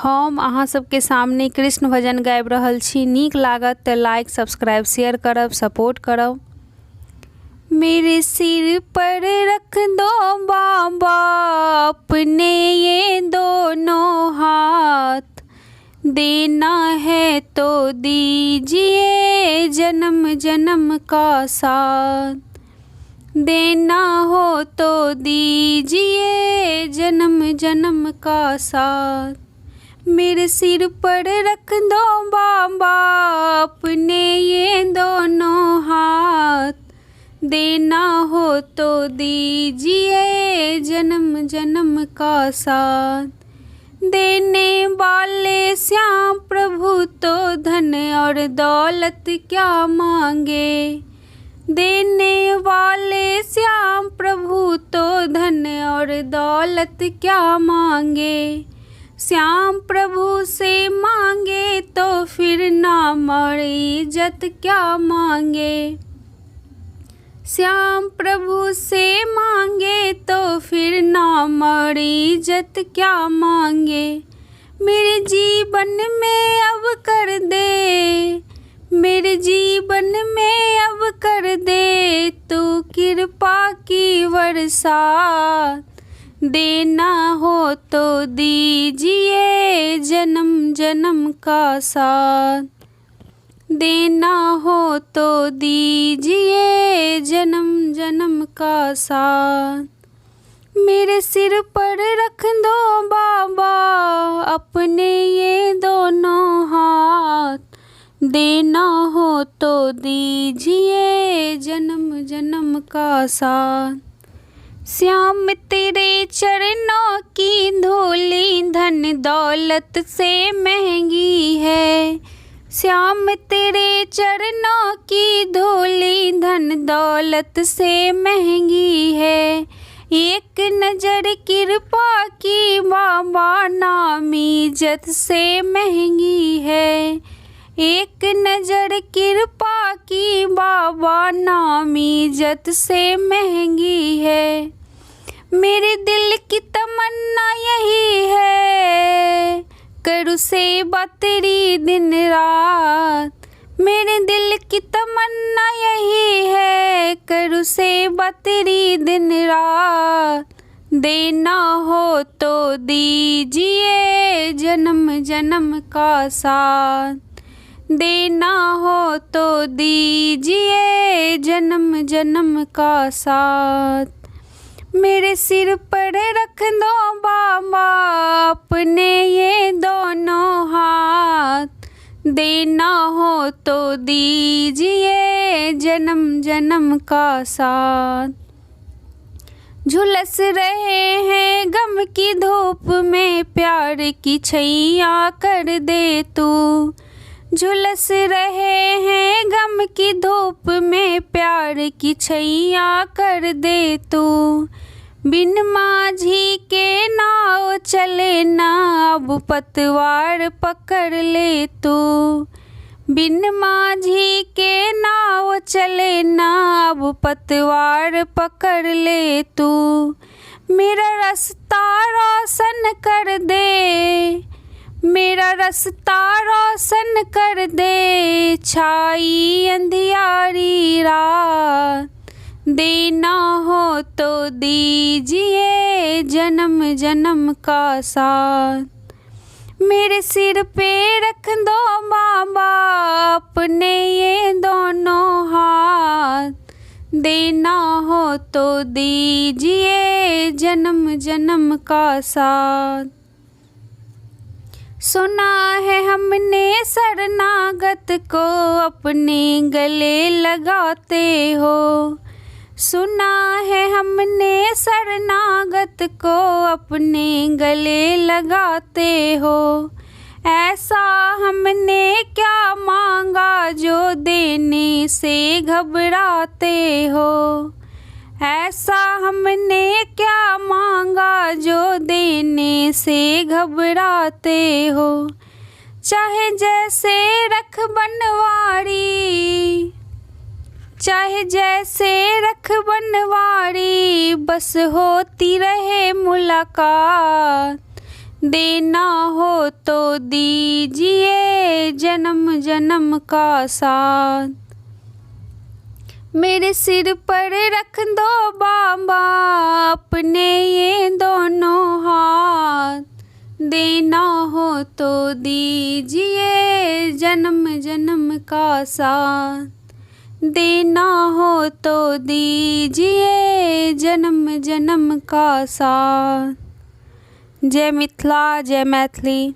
हम अहाँ सबके सामने कृष्ण भजन गाबि रहल छी। नीक लागत तऽ लाइक सब्सक्राइब शेयर करब, सपोर्ट करब। मेरे सिर पर रख दो बाबा अपने ये दोनों हाथ, देना है तो दीजिए जन्म जन्म का साथ, देना हो तो दीजिए जन्म जन्म का साथ। मेरे सिर पर रख दो बाबा अपने ये दोनों हाथ, देना हो तो दीजिए जन्म जन्म का साथ। देने वाले श्याम प्रभु तो धन और दौलत क्या मांगे, देने वाले श्याम प्रभु तो धन और दौलत क्या मांगे। श्याम प्रभु से मांगे तो फिर नाम और इज्जत क्या मांगे, श्याम प्रभु से मांगे तो फिर नाम और इज्जत क्या मांगे। मेरे जीवन में अब कर दे, मेरे जीवन में अब कर दे तू कृपा की बरसात, देना हो तो दीजिए जन्म जन्म का साथ, देना हो तो दीजिए जन्म जन्म का साथ। मेरे सिर पर रख दो बाबा अपने ये दोनों हाथ, देना हो तो दीजिए जन्म जन्म का साथ। श्याम तेरे चरणों की धूली धन दौलत से महंगी है, श्याम तेरे चरणों की धूली धन दौलत से महंगी है। एक नजर कृपा की बाबा नाम इज्जत से महंगी है, एक नजर कृपा की बाबा नाम इज्जत से महंगी है। मेरे दिल की तमन्ना यही है करूँ सेवा तेरी दिन रात, मेरे दिल की तमन्ना यही है करूँ सेवा तेरी दिन रात, देना हो तो दीजिए जन्म जन्म का साथ, देना हो तो दीजिए जन्म जन्म का साथ। मेरे सिर पर रख दो बाबा अपने ये दोनों हाथ, देना हो तो दीजिए जन्म जन्म का साथ। झुलस रहे हैं गम की धूप में प्यार की छैया कर दे तू, झुलस रहे हैं गम की धूप में प्यार की छैया कर दे तू। बिन माझी के नाव चले ना अब पतवार पकड़ ले तू, बिन माझी के नाव चले ना अब पतवार पकड़ ले तू। मेरा रास्ता रोशन कर दे, मेरा रास्ता रोशन कर दे छाई अंधियारी रात, देना हो तो दीजिए जन्म जन्म का साथ। मेरे सिर पे रख दो बाबा अपने ये दोनों हाथ, देना हो तो दीजिए जन्म जन्म का साथ। सुना है हमने शरणागत को अपने गले लगाते हो, सुना है हमने शरणागत को अपने गले लगाते हो। ऐसा हमने क्या मांगा जो देने से घबराते हो, ऐसा हमने क्या मांगा जो देने से घबराते हो। चाहे जैसे रख बनवारी, चाहे जैसे रख बनवारी बस होती रहे मुलाकात, देना हो तो दीजिए जन्म जन्म का साथ। मेरे सिर पर रख दो बाबा अपने ये दोनों हाथ। देना हो तो दीजिए जन्म जन्म का साथ। देना हो तो दीजिए जन्म जन्म का साथ। जय मिथिला, जय मैथिली।